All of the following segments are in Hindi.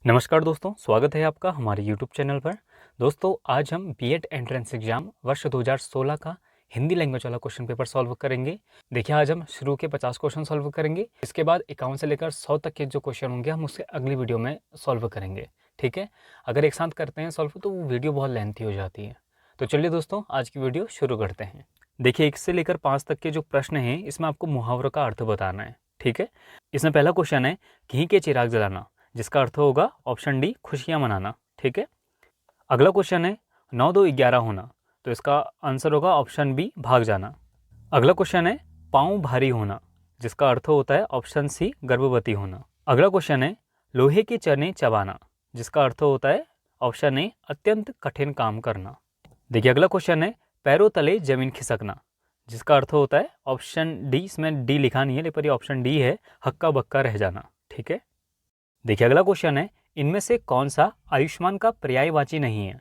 नमस्कार दोस्तों, स्वागत है आपका हमारे यूट्यूब चैनल पर। दोस्तों, आज हम बीएड एंट्रेंस एग्जाम वर्ष 2016 का हिंदी लैंग्वेज वाला क्वेश्चन पेपर सॉल्व करेंगे। देखिए, आज हम शुरू के 50 क्वेश्चन सॉल्व करेंगे। इसके बाद 51 से लेकर 100 तक के जो क्वेश्चन होंगे हम उससे अगली वीडियो में सॉल्व करेंगे। ठीक है, अगर एक साथ करते हैं सॉल्व तो वो वीडियो बहुत लेंथी हो जाती है। तो चलिए दोस्तों, आज की वीडियो शुरू करते हैं। देखिए, 1 से लेकर 5 तक के जो प्रश्न हैं इसमें आपको मुहावरों का अर्थ बताना है। ठीक है, इसमें पहला क्वेश्चन है घी के चिराग जलाना, जिसका अर्थ होगा ऑप्शन डी खुशियां मनाना। ठीक है, अगला क्वेश्चन है 9 2 11 होना, तो इसका आंसर होगा ऑप्शन बी भाग जाना। अगला क्वेश्चन है पाँव भारी होना, जिसका अर्थ होता है ऑप्शन सी गर्भवती होना। अगला क्वेश्चन है लोहे के चने चबाना, जिसका अर्थ होता है ऑप्शन ए अत्यंत कठिन काम करना। देखिए, अगला क्वेश्चन है पैरों तले जमीन खिसकना, जिसका अर्थ होता है ऑप्शन डी, इसमें डी लिखा नहीं है लेकिन ये ऑप्शन डी है, हक्का बक्का रह जाना। ठीक है, देखिए अगला क्वेश्चन है इनमें से कौन सा आयुष्मान का पर्यायवाची नहीं है,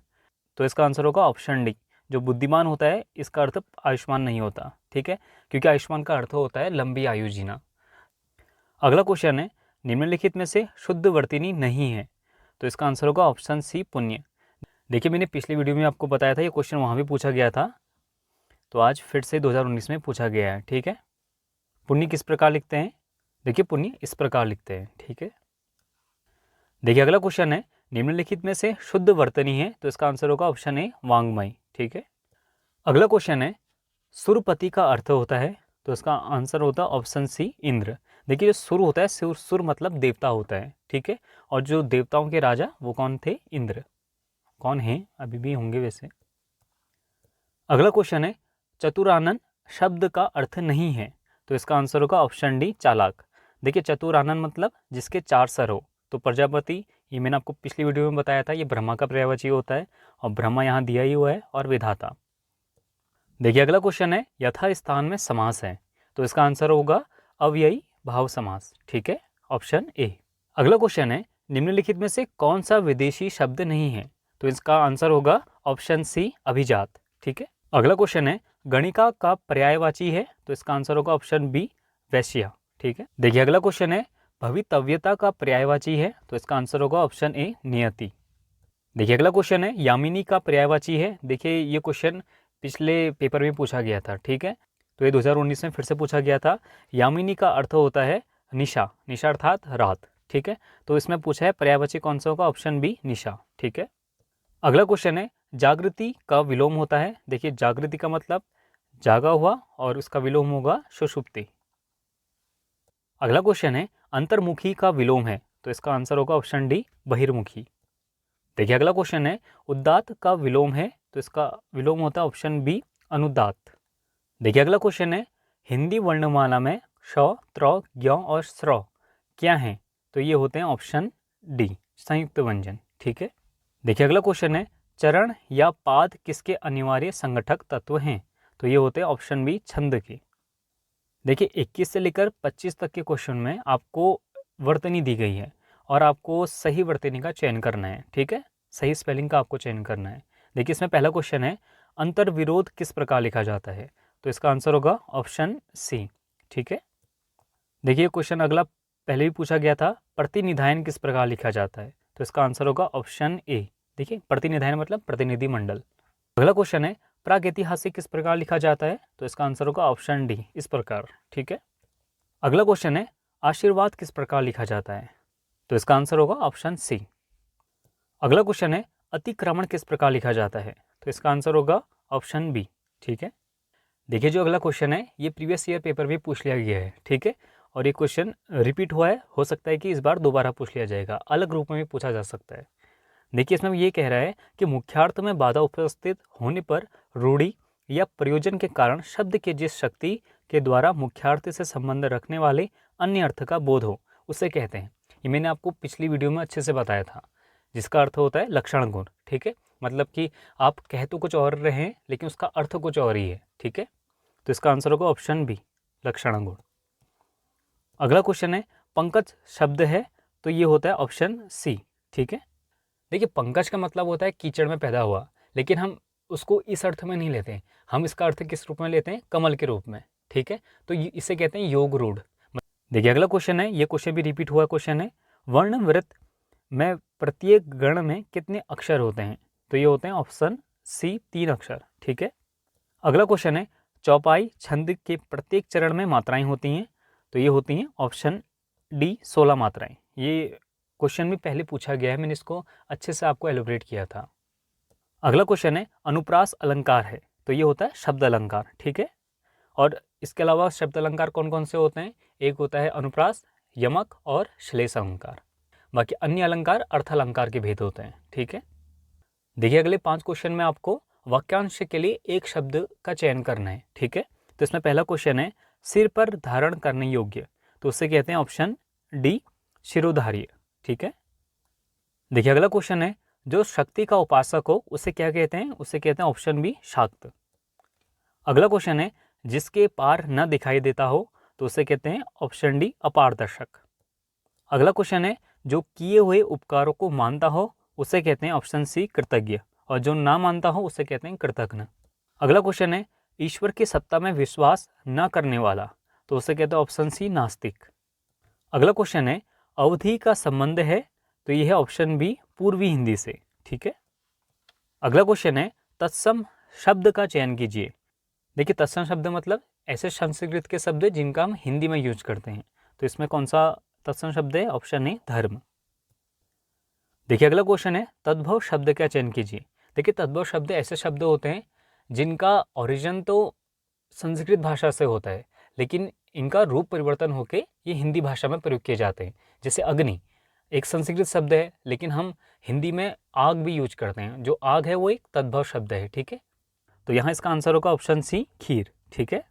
तो इसका आंसर होगा ऑप्शन डी, जो बुद्धिमान होता है इसका अर्थ आयुष्मान नहीं होता। ठीक है, क्योंकि आयुष्मान का अर्थ होता है लंबी आयु जीना। अगला क्वेश्चन है निम्नलिखित में से शुद्ध वर्तनी नहीं है, तो इसका आंसर होगा ऑप्शन सी पुण्य। देखिए, मैंने पिछली वीडियो में आपको बताया था ये क्वेश्चन वहाँ भी पूछा गया था, तो आज फिर से 2019 में पूछा गया है। ठीक है, पुण्य किस प्रकार लिखते हैं? देखिए, पुण्य इस प्रकार लिखते हैं। ठीक है, देखिए अगला क्वेश्चन है निम्नलिखित में से शुद्ध वर्तनी है, तो इसका आंसर होगा ऑप्शन ए वांग्मय। ठीक है, अगला क्वेश्चन है सुरपति का अर्थ होता है, तो इसका आंसर होता है ऑप्शन सी इंद्र। देखिए, जो सुर होता है, सुर मतलब देवता होता है। ठीक है, और जो देवताओं के राजा वो कौन थे? इंद्र। कौन है? अभी भी होंगे वैसे। अगला क्वेश्चन है चतुरानन शब्द का अर्थ नहीं है, तो इसका आंसर होगा ऑप्शन डी चालाक। देखिए, चतुरानन मतलब जिसके 4 सर हो, तो प्रजापति, ये मैंने आपको पिछली वीडियो में बताया था, ये ब्रह्मा का पर्यायवाची होता है और ब्रह्मा यहाँ दिया ही हुआ है, और विधाता। देखिए, अगला क्वेश्चन है यथा स्थान में समास है, तो इसका आंसर होगा अव्ययी भाव समास। ठीक है, ऑप्शन ए। अगला क्वेश्चन है निम्नलिखित में से कौन सा विदेशी शब्द नहीं है, तो इसका आंसर होगा ऑप्शन सी अभिजात। ठीक है, अगला क्वेश्चन है गणिका का पर्यायवाची है, तो इसका आंसर होगा ऑप्शन बी वैश्या। ठीक है, देखिए अगला क्वेश्चन है भवितव्यता का पर्यायवाची है, तो इसका आंसर होगा ऑप्शन ए नियति। देखिए, अगला क्वेश्चन है यामिनी का पर्यायवाची है। देखिए, ये क्वेश्चन पिछले पेपर में पूछा गया था। ठीक है, तो ये 2019 में फिर से पूछा गया था। यामिनी का अर्थ होता है निशा, निशा अर्थात रात। ठीक है, तो इसमें पूछा है पर्यायवाची कौन सा होगा? ऑप्शन बी निशा। ठीक है, अगला क्वेश्चन है जागृति का विलोम होता है। देखिए, जागृति का मतलब जागा हुआ और उसका विलोम होगा सुषुप्ति। अगला क्वेश्चन है अंतर्मुखी का विलोम है, तो इसका आंसर होगा ऑप्शन डी बहिर्मुखी। देखिए, अगला क्वेश्चन है उदात्त का विलोम है, तो इसका विलोम होता है ऑप्शन बी अनुदात्त। देखिए, अगला क्वेश्चन है हिंदी वर्णमाला में श, त्र, ज्ञ और स्र क्या हैं, तो ये होते हैं ऑप्शन डी संयुक्त व्यंजन। ठीक है, देखिए अगला क्वेश्चन है चरण या पाद किसके अनिवार्य संगठक तत्व हैं, तो ये होते हैं ऑप्शन बी छंद के। देखिए, 21 से लेकर 25 तक के क्वेश्चन में आपको वर्तनी दी गई है और आपको सही वर्तनी का चयन करना है। ठीक है, सही स्पेलिंग का आपको चयन करना है। देखिए, इसमें पहला क्वेश्चन है अंतर्विरोध किस प्रकार लिखा जाता है, तो इसका आंसर होगा ऑप्शन सी। ठीक है, देखिए क्वेश्चन अगला पहले भी पूछा गया था प्रतिनिधान किस प्रकार लिखा जाता है, तो इसका आंसर होगा ऑप्शन ए। देखिए, प्रतिनिधान मतलब प्रतिनिधि मंडल। अगला क्वेश्चन है प्रागैतिहासिक किस प्रकार लिखा जाता है, तो इसका आंसर होगा ऑप्शन डी इस प्रकार। ठीक है, अगला क्वेश्चन है आशीर्वाद किस प्रकार लिखा जाता है, तो इसका आंसर होगा ऑप्शन सी। अगला क्वेश्चन है अतिक्रमण किस प्रकार लिखा जाता है, तो इसका आंसर होगा ऑप्शन बी। ठीक है, देखिए जो अगला क्वेश्चन है ये प्रीवियस ईयर पेपर में पूछ लिया गया है। ठीक है, और ये क्वेश्चन रिपीट हुआ है, हो सकता है कि इस बार दोबारा पूछ लिया जाएगा, अलग रूप में भी पूछा जा सकता है। देखिए, इसमें ये कह रहा है कि मुख्यार्थ में बाधा उपस्थित होने पर रूढ़ि या प्रयोजन के कारण शब्द के जिस शक्ति के द्वारा मुख्यार्थ से संबंध रखने वाले अन्य अर्थ का बोध हो उसे कहते हैं। ये मैंने आपको पिछली वीडियो में अच्छे से बताया था, जिसका अर्थ होता है लक्षण गुण। ठीक है, मतलब कि आप कह तो कुछ और रहे हैं लेकिन उसका अर्थ कुछ और ही है। ठीक है, तो इसका आंसर होगा ऑप्शन बी लक्षण गुण। अगला क्वेश्चन है पंकज शब्द है, तो ये होता है ऑप्शन सी। ठीक है, देखिए पंकज का मतलब होता है कीचड़ में पैदा हुआ, लेकिन हम उसको इस अर्थ में नहीं लेते हैं, हम इसका अर्थ किस रूप में लेते हैं? कमल के रूप में। ठीक है, तो इसे कहते हैं योग रूढ़। देखिए अगला क्वेश्चन है, ये क्वेश्चन भी रिपीट हुआ क्वेश्चन है वर्ण वृत्त में प्रत्येक गण में कितने अक्षर होते हैं? तो ये होते हैं ऑप्शन सी 3 अक्षर। ठीक है। अगला क्वेश्चन है चौपाई छंद के प्रत्येक चरण में मात्राएं होती हैं, तो ये होती हैं ऑप्शन डी 16 मात्राएं। ये क्वेश्चन भी पहले पूछा गया है, मैंने इसको अच्छे से आपको एलोब्रेट किया था। अगला क्वेश्चन है अनुप्रास अलंकार है, तो ये होता है शब्द अलंकार। ठीक है। और इसके अलावा शब्द अलंकार कौन कौन से होते हैं? एक होता है अनुप्रास, यमक और श्लेष अलंकार। बाकी अन्य अलंकार अर्थ अलंकार के भेद होते हैं। ठीक है। देखिए अगले 5 क्वेश्चन में आपको वाक्यांश के लिए एक शब्द का चयन करना है। ठीक है। तो इसमें पहला क्वेश्चन है सिर पर धारण करने योग्य, तो उससे कहते हैं ऑप्शन डी शिरोधार्य। ठीक है। देखिए अगला क्वेश्चन है जो शक्ति का उपासक हो उसे क्या कहते हैं? उसे कहते हैं ऑप्शन बी शाक्त। अगला क्वेश्चन है जिसके पार न दिखाई देता हो, तो उसे कहते हैं ऑप्शन डी अपारदर्शक। अगला क्वेश्चन है जो किए हुए उपकारों को मानता हो उसे कहते हैं ऑप्शन सी कृतज्ञ, और जो ना मानता हो उसे कहते हैं कृतघ्न। अगला क्वेश्चन है ईश्वर की सत्ता में विश्वास न करने वाला, तो उसे कहते हैं ऑप्शन सी नास्तिक। अगला क्वेश्चन है अवधि का संबंध है, तो यह है ऑप्शन बी पूर्वी हिंदी से। ठीक है। अगला क्वेश्चन है तत्सम शब्द का चयन कीजिए। देखिए तत्सम शब्द मतलब ऐसे संस्कृत के शब्द जिनका हम हिंदी में यूज करते हैं, तो इसमें कौन सा तत्सम शब्द है? ऑप्शन ए धर्म। देखिए अगला क्वेश्चन है तद्भव शब्द का चयन कीजिए। देखिए तद्भव शब्द ऐसे शब्द होते हैं जिनका ओरिजिन तो संस्कृत भाषा से होता है, लेकिन इनका रूप परिवर्तन होकर ये हिंदी भाषा में प्रयोग किए जाते हैं। जैसे अग्नि एक संस्कृत शब्द है, लेकिन हम हिंदी में आग भी यूज करते हैं। जो आग है वो एक तद्भव शब्द है। ठीक है। तो यहाँ इसका आंसर होगा ऑप्शन सी खीर। ठीक है।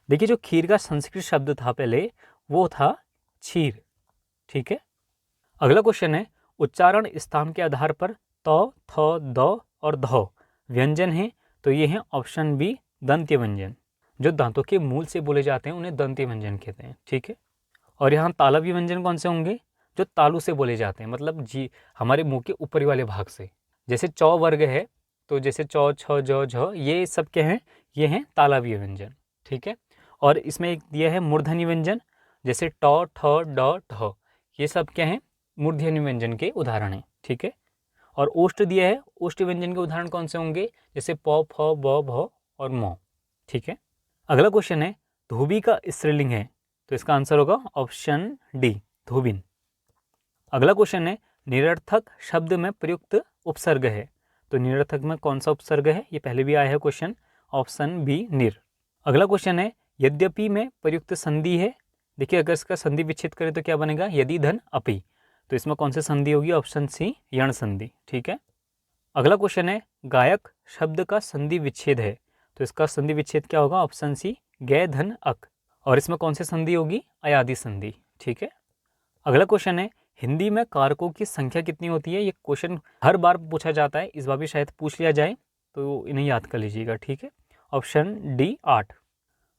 देखिए जो खीर का संस्कृत शब्द था पहले वो था क्षीर। ठीक है। अगला क्वेश्चन है उच्चारण स्थान के आधार पर त, थ, द और ध व्यंजन हैं, तो ये हैं ऑप्शन बी दंत्य व्यंजन। जो दांतों के मूल से बोले जाते हैं उन्हें दंत्य व्यंजन कहते हैं। ठीक है। और यहाँ तालव्य व्यंजन कौन से होंगे? जो तालु से बोले जाते हैं, मतलब जी हमारे मुंह के ऊपरी वाले भाग से। जैसे चौ वर्ग है, तो जैसे चौ, छ, ज, झ, ये सब क्या हैं? ये हैं तालव्य व्यंजन। ठीक है। और इसमें एक दिया है मूर्धन्य व्यंजन, जैसे ट, ठ, ड, ढ, ये सब क्या हैं? मूर्धन्य व्यंजन के उदाहरण हैं। ठीक है। और ओष्ठ दिया है, ओष्ठ व्यंजन के उदाहरण कौन से होंगे? जैसे प, फ, ब, भ और म। ठीक है। अगला क्वेश्चन है धोबी का स्त्रीलिंग है, तो इसका आंसर होगा ऑप्शन डी धोबिन। अगला क्वेश्चन है निरर्थक शब्द में प्रयुक्त उपसर्ग है, तो निरर्थक में कौन सा उपसर्ग है? ये पहले भी आया है क्वेश्चन, ऑप्शन बी निर। अगला क्वेश्चन है यद्यपि में प्रयुक्त संधि है। देखिए अगर इसका संधि विच्छेद करें तो क्या बनेगा? यदि धन अपि, तो इसमें कौन सी संधि होगी? ऑप्शन सी यण संधि। ठीक है। अगला क्वेश्चन है गायक शब्द का संधि विच्छेद है, तो इसका संधि विच्छेद क्या होगा? ऑप्शन सी गै धन अक, और इसमें कौन सी संधि होगी? अयादि संधि। ठीक है। अगला क्वेश्चन है हिंदी में कारकों की संख्या कितनी होती है? ये क्वेश्चन हर बार पूछा जाता है, इस बार भी शायद पूछ लिया जाए, तो इन्हें याद कर लीजिएगा। ठीक है। Option D 8।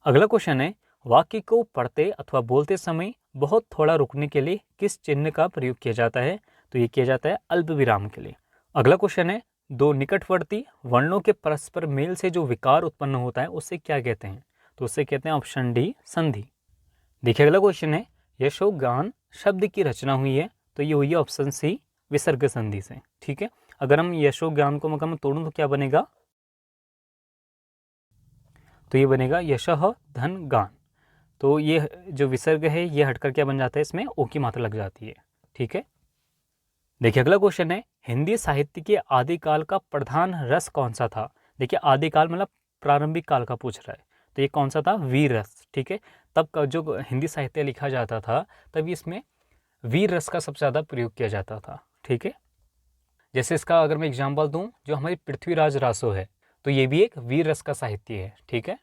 अगला क्वेश्चन है वाक्य को पढ़ते अथवा बोलते समय बहुत थोड़ा रुकने के लिए किस चिन्ह का प्रयोग किया जाता है? तो ये किया जाता है अल्प विराम के लिए। अगला क्वेश्चन है दो निकटवर्ती वर्णों के परस्पर मेल से जो विकार उत्पन्न होता है उसे क्या कहते हैं? तो उसे कहते हैं ऑप्शन डी संधि। देखिए अगला क्वेश्चन है यशोगान शब्द की रचना हुई है, तो ये हुई है ऑप्शन सी विसर्ग संधि से। ठीक है। अगर हम यशोगान को मगर तोड़ूं तो क्या बनेगा? तो ये बनेगा यशः धन गान। तो ये जो विसर्ग है ये हटकर क्या बन जाता है? इसमें ओ की मात्रा लग जाती है। ठीक है। देखिए अगला क्वेश्चन है हिंदी साहित्य के आदिकाल का प्रधान रस कौन सा था? देखिए आदिकाल मतलब प्रारंभिक काल का पूछ रहा है, तो ये कौन सा था? वीर रस। ठीक है। तब का जो हिंदी साहित्य लिखा जाता था तब इसमें वीर रस का सबसे ज़्यादा प्रयोग किया जाता था। ठीक है। जैसे इसका अगर मैं एग्जाम्पल दूं, जो हमारी पृथ्वीराज रासो है, तो ये भी एक वीर रस का साहित्य है। ठीक है।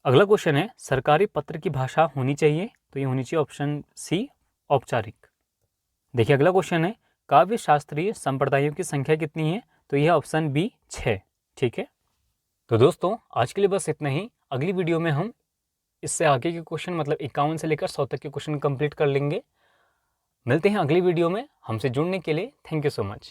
अगला क्वेश्चन है सरकारी पत्र की भाषा होनी चाहिए, तो ये होनी चाहिए ऑप्शन सी औपचारिक। देखिए अगला क्वेश्चन है काव्य शास्त्रीय संप्रदायों की संख्या कितनी है? तो यह ऑप्शन बी 6। ठीक है। तो दोस्तों आज के लिए बस इतना ही। अगली वीडियो में हम इससे आगे के क्वेश्चन मतलब 51 से लेकर 100 तक के क्वेश्चन कंप्लीट कर लेंगे। मिलते हैं अगली वीडियो में। हमसे जुड़ने के लिए थैंक यू सो मच।